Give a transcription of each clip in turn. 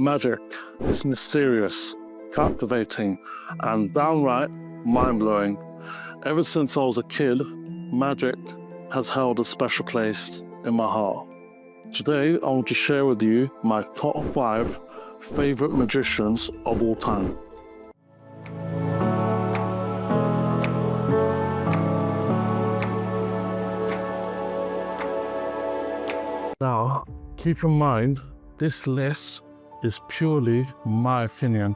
Magic is mysterious, captivating, and downright mind-blowing. Ever since I was a kid, magic has held a special place in my heart. Today, I want to share with you my top 5 favorite magicians of all time. Now, keep in mind, this list is purely my opinion,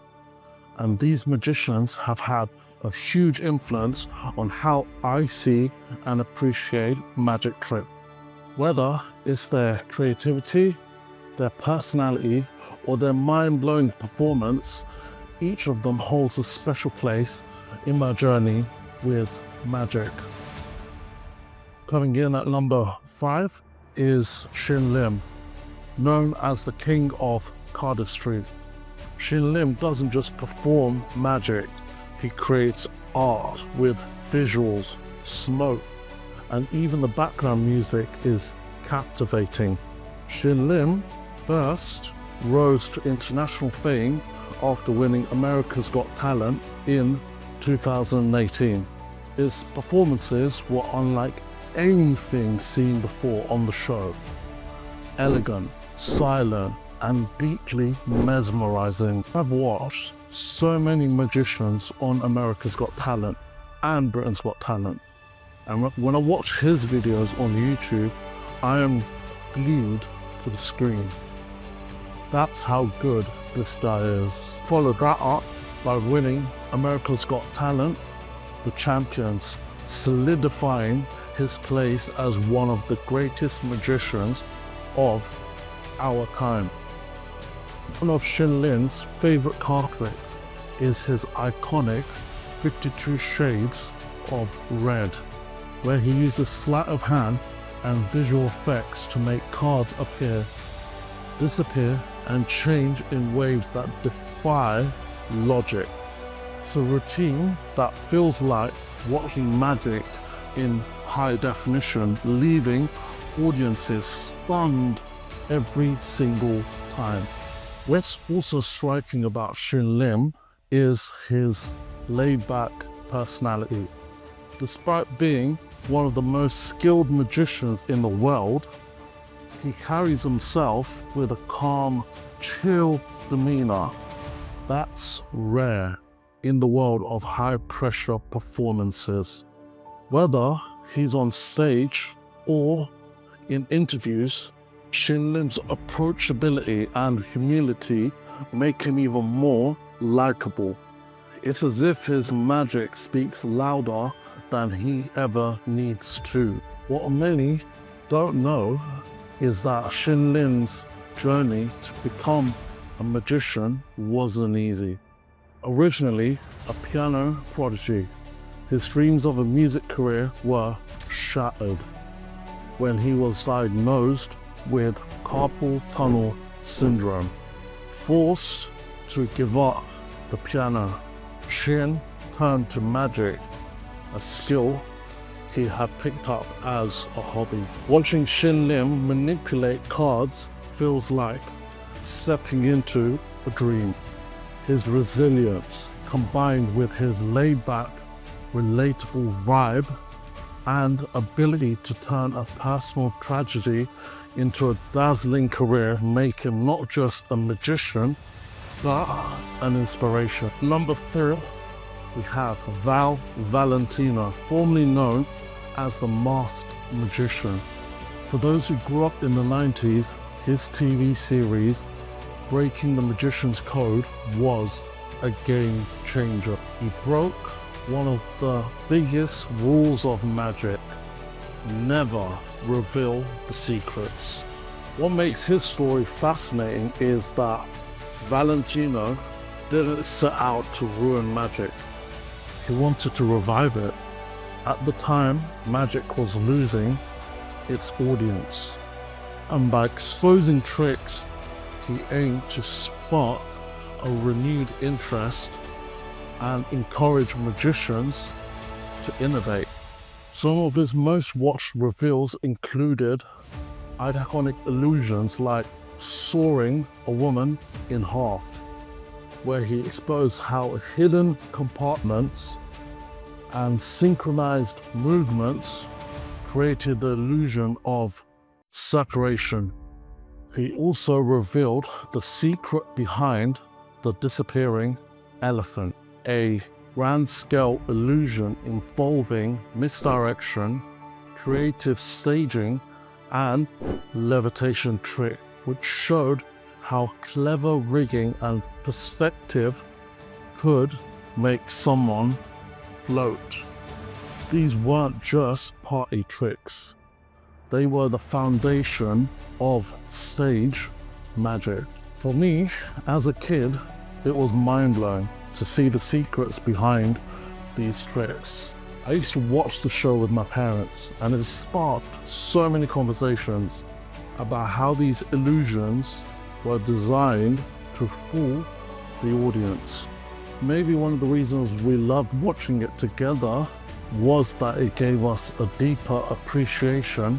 and these magicians have had a huge influence on how I see and appreciate magic tricks. Whether it's their creativity, their personality, or their mind-blowing performance, each of them holds a special place in my journey with magic. Coming in at number 5 is Shin Lim, known as the king of artistry. Shin Lim doesn't just perform magic, he creates art with visuals, smoke, and even the background music is captivating. Shin Lim first rose to international fame after winning America's Got Talent in 2018. His performances were unlike anything seen before on the show. Elegant, silent, and deeply mesmerizing. I've watched so many magicians on America's Got Talent and Britain's Got Talent, and when I watch his videos on YouTube, I am glued to the screen. That's how good this guy is. Followed that up by winning America's Got Talent, The Champions, solidifying his place as one of the greatest magicians of our time. One of Shin Lim's favorite card tricks is his iconic 52 Shades of Red, where he uses sleight of hand and visual effects to make cards appear, disappear, and change in waves that defy logic. It's a routine that feels like watching magic in high definition, leaving audiences stunned every single time. What's also striking about Shin Lim is his laid-back personality. Despite being one of the most skilled magicians in the world, he carries himself with a calm, chill demeanor. That's rare in the world of high-pressure performances. Whether he's on stage or in interviews, Shin Lim's approachability and humility make him even more likable. It's as if his magic speaks louder than he ever needs to. What many don't know is that Shin Lim's journey to become a magician wasn't easy. Originally a piano prodigy, his dreams of a music career were shattered when he was diagnosed with carpal tunnel syndrome. Forced to give up the piano, Shin turned to magic, a skill he had picked up as a hobby. Watching Shin Lim manipulate cards feels like stepping into a dream. His resilience, combined with his laid-back, relatable vibe and ability to turn a personal tragedy into a dazzling career, make him not just a magician, but an inspiration. Number 4, we have Val Valentino, formerly known as the Masked Magician. For those who grew up in the 90s, his TV series, Breaking the Magician's Code, was a game changer. He broke one of the biggest rules of magic: never reveal the secrets. What makes his story fascinating is that Valentino didn't set out to ruin magic. He wanted to revive it. At the time, magic was losing its audience, and by exposing tricks, he aimed to spark a renewed interest and encourage magicians to innovate. Some of his most watched reveals included iconic illusions like sawing a woman in half, where he exposed how hidden compartments and synchronized movements created the illusion of separation. He also revealed the secret behind the disappearing elephant, a grand-scale illusion involving misdirection, creative staging, and levitation trick, which showed how clever rigging and perspective could make someone float. These weren't just party tricks. They were the foundation of stage magic. For me, as a kid, it was mind-blowing to see the secrets behind these tricks. I used to watch the show with my parents, and it sparked so many conversations about how these illusions were designed to fool the audience. Maybe one of the reasons we loved watching it together was that it gave us a deeper appreciation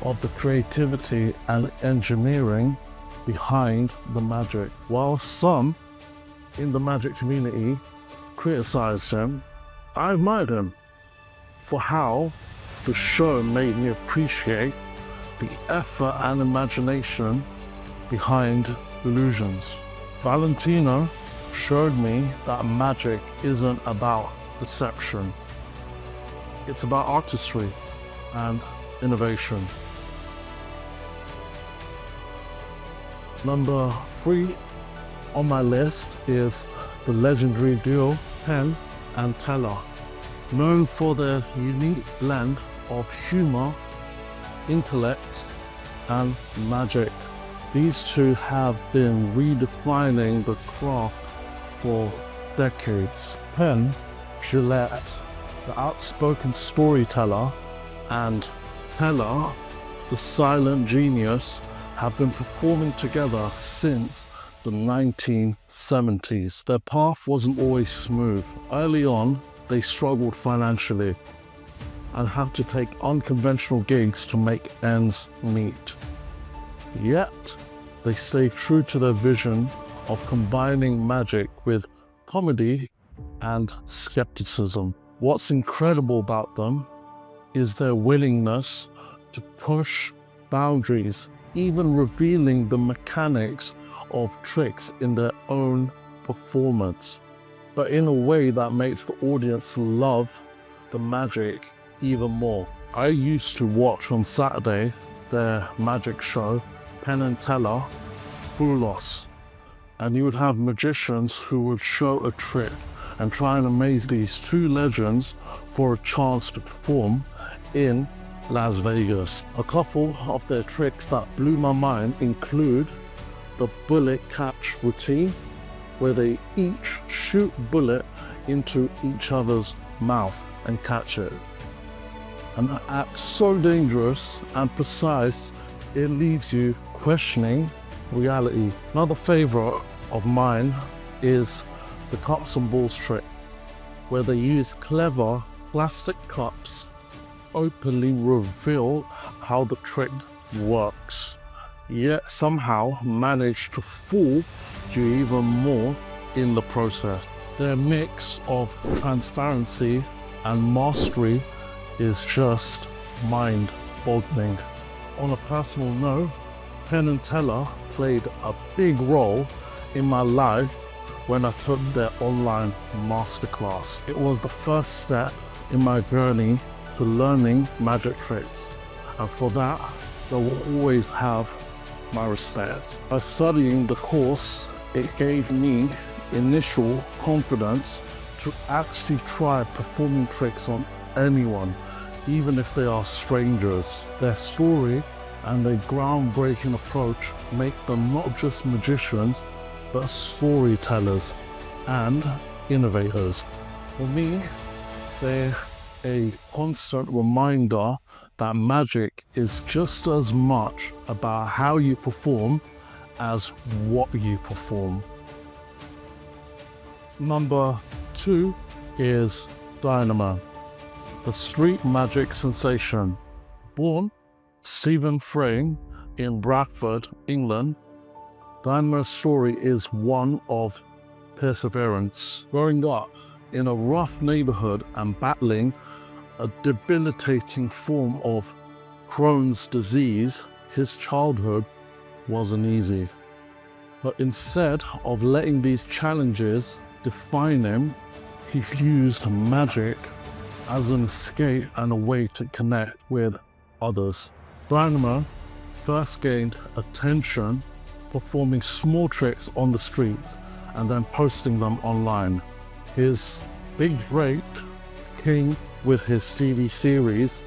of the creativity and engineering behind the magic. While some in the magic community criticized him, I admired him for how the show made me appreciate the effort and imagination behind illusions. Valentino showed me that magic isn't about deception. It's about artistry and innovation. Number 3 on my list is the legendary duo Penn and Teller. Known for their unique blend of humor, intellect, and magic. These two have been redefining the craft for decades. Penn, Gillette, the outspoken storyteller, and Teller, the silent genius, have been performing together since the 1970s. Their path wasn't always smooth. Early on, they struggled financially and had to take unconventional gigs to make ends meet. Yet, they stayed true to their vision of combining magic with comedy and skepticism. What's incredible about them is their willingness to push boundaries, even revealing the mechanics of tricks in their own performance, but in a way that makes the audience love the magic even more. I used to watch on Saturday their magic show, Penn and Teller, Fool Us, and you would have magicians who would show a trick and try and amaze these two legends for a chance to perform in Las Vegas. A couple of their tricks that blew my mind include the bullet catch routine, where they each shoot bullet into each other's mouth and catch it. An act so dangerous and precise, it leaves you questioning reality. Another favorite of mine is the cups and balls trick, where they use clever plastic cups, openly reveal how the trick works, yet somehow manage to fool you even more in the process. Their mix of transparency and mastery is just mind-boggling. On a personal note, Penn and Teller played a big role in my life when I took their online masterclass. It was the first step in my journey to learning magic tricks, and for that, they will always have my respect. By studying the course, it gave me initial confidence to actually try performing tricks on anyone, even if they are strangers. Their story and their groundbreaking approach make them not just magicians, but storytellers and innovators. For me, they're a constant reminder that magic is just as much about how you perform as what you perform. Number 2 is Dynamo, the street magic sensation. Born Stephen Frayne in Bradford, England, Dynamo's story is one of perseverance. Growing up in a rough neighborhood and battling a debilitating form of Crohn's disease, his childhood wasn't easy. But instead of letting these challenges define him, he used magic as an escape and a way to connect with others. Dynamo first gained attention performing small tricks on the streets and then posting them online. His big break came with his TV series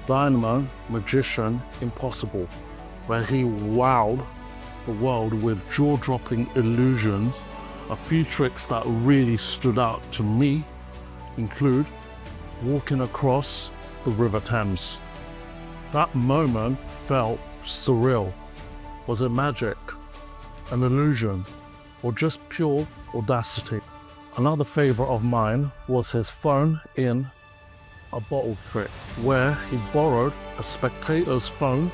Dynamo Magician Impossible, where he wowed the world with jaw-dropping illusions. A few tricks that really stood out to me include walking across the River Thames. That moment felt surreal. Was it magic, an illusion, or just pure audacity? Another favorite of mine was his phone in a bottle trick, where he borrowed a spectator's phone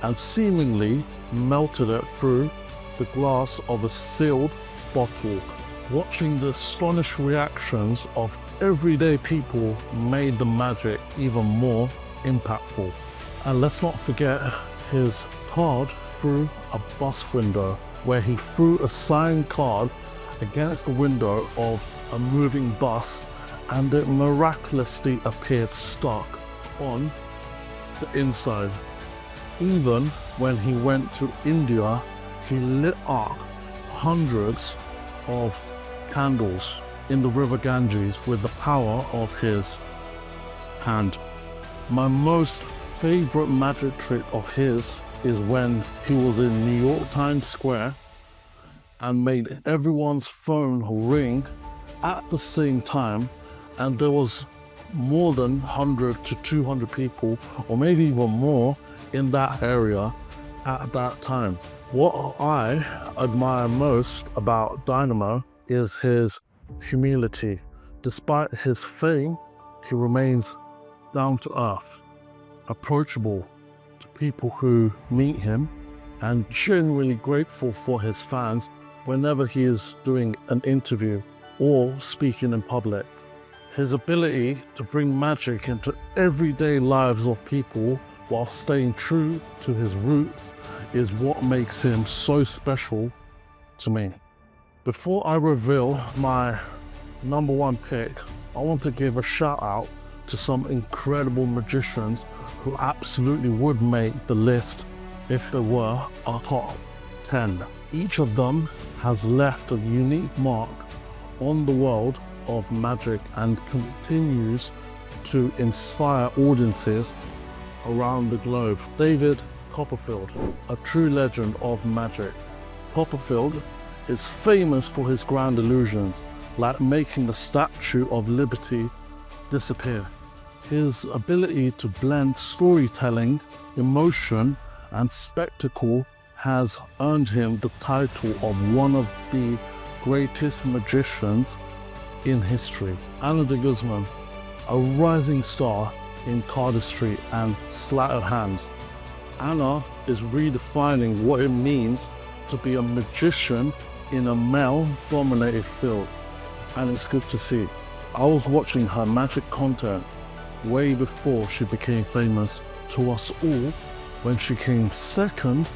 and seemingly melted it through the glass of a sealed bottle. Watching the astonished reactions of everyday people made the magic even more impactful. And let's not forget his card through a bus window, where he threw a signed card against the window of a moving bus and it miraculously appeared stuck on the inside. Even when he went to India, he lit up hundreds of candles in the river Ganges with the power of his hand. My most favorite magic trick of his is when he was in New York Times Square and made everyone's phone ring at the same time, and there was more than 100 to 200 people, or maybe even more, in that area at that time. What I admire most about Dynamo is his humility. Despite his fame, he remains down to earth, approachable to people who meet him, and genuinely grateful for his fans whenever he is doing an interview or speaking in public. His ability to bring magic into everyday lives of people while staying true to his roots is what makes him so special to me. Before I reveal my number one pick, I want to give a shout out to some incredible magicians who absolutely would make the list if there were a top 10. Each of them has left a unique mark on the world of magic and continues to inspire audiences around the globe. David Copperfield, a true legend of magic. Copperfield is famous for his grand illusions, like making the Statue of Liberty disappear. His ability to blend storytelling, emotion, and spectacle has earned him the title of one of the greatest magicians in history. Deguzman, a rising star in artistry and sleight of hand. Anna is redefining what it means to be a magician in a male-dominated field, and it's good to see. I was watching her magic content way before she became famous to us all when she came second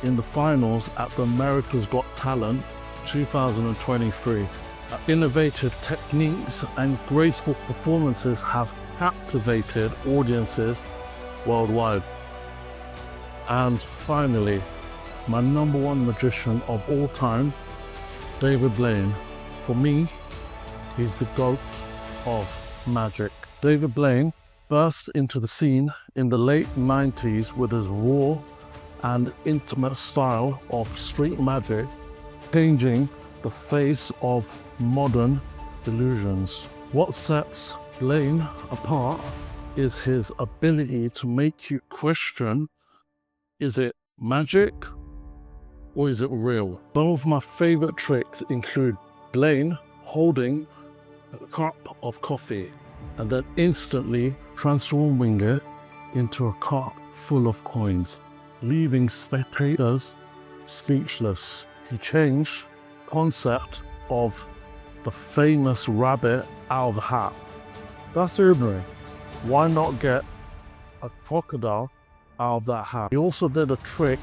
in the finals at the America's Got Talent 2023. Her innovative techniques and graceful performances have captivated audiences worldwide. And finally, my number one magician of all time, David Blaine. For me, he's the GOAT of magic. David Blaine burst into the scene in the late 90s with his raw and intimate style of street magic, changing the face of modern illusions. What sets Blaine apart is his ability to make you question, is it magic or is it real? Some of my favorite tricks include Blaine holding a cup of coffee and then instantly transforming it into a cup full of coins, leaving spectators speechless. He changed concept of the famous rabbit out of the hat. That's ordinary. Why not get a crocodile out of that hat? He also did a trick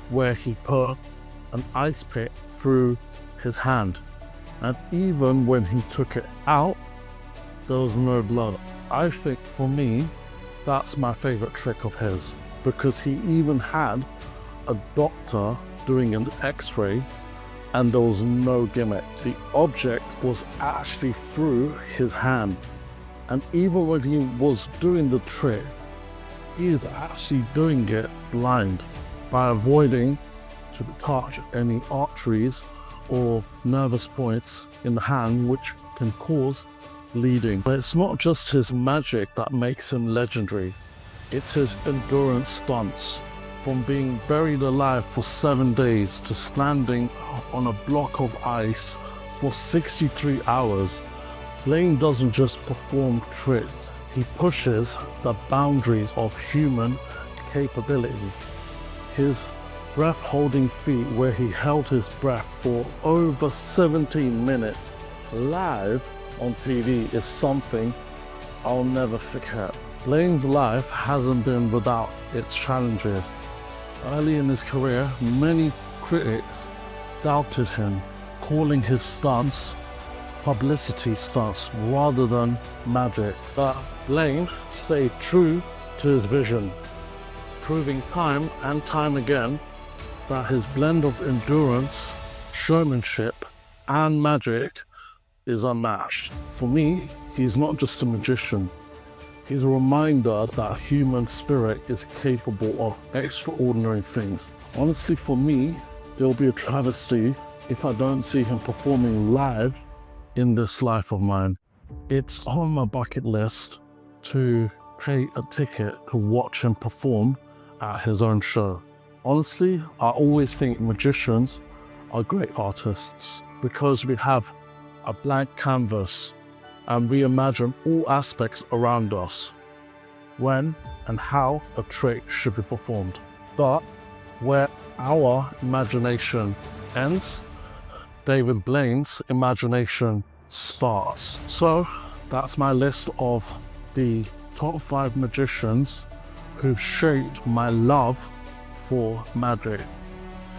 where he put an ice pick through his hand, and even when he took it out, there was no blood. I think for me, that's my favorite trick of his, because he even had a doctor doing an x-ray and there was no gimmick. The object was actually through his hand, and even when he was doing the trick, he is actually doing it blind by avoiding to touch any arteries or nervous points in the hand which can cause bleeding. But it's not just his magic that makes him legendary, it's his endurance stunts. From being buried alive for 7 days to standing on a block of ice for 63 hours, Blaine doesn't just perform tricks, he pushes the boundaries of human capability. His breath-holding feat, where he held his breath for over 17 minutes live on TV, is something I'll never forget. Blaine's life hasn't been without its challenges. Early in his career, many critics doubted him, calling his stunts publicity stunts rather than magic. But Blaine stayed true to his vision, proving time and time again that his blend of endurance, showmanship, and magic is unmatched. For me, he's not just a magician. He's a reminder that human spirit is capable of extraordinary things. Honestly, for me, it'll be a travesty if I don't see him performing live in this life of mine. It's on my bucket list to pay a ticket to watch him perform at his own show. Honestly, I always think magicians are great artists because we have a blank canvas and we imagine all aspects around us, when and how a trick should be performed. But where our imagination ends, David Blaine's imagination starts. So that's my list of the top 5 magicians who've shaped my love for magic.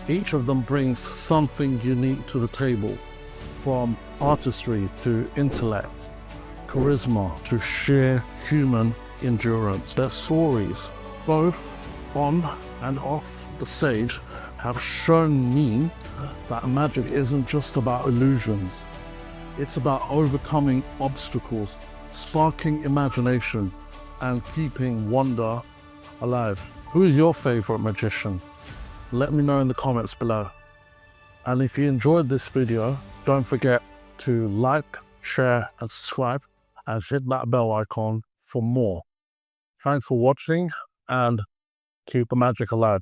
Each of them brings something unique to the table, from artistry to intellect, charisma to sheer human endurance. Their stories, both on and off the stage, have shown me that magic isn't just about illusions. It's about overcoming obstacles, sparking imagination, and keeping wonder alive. Who is your favorite magician? Let me know in the comments below. And if you enjoyed this video, don't forget to like, share, and subscribe, and hit that bell icon for more. Thanks for watching, and keep the magic alive.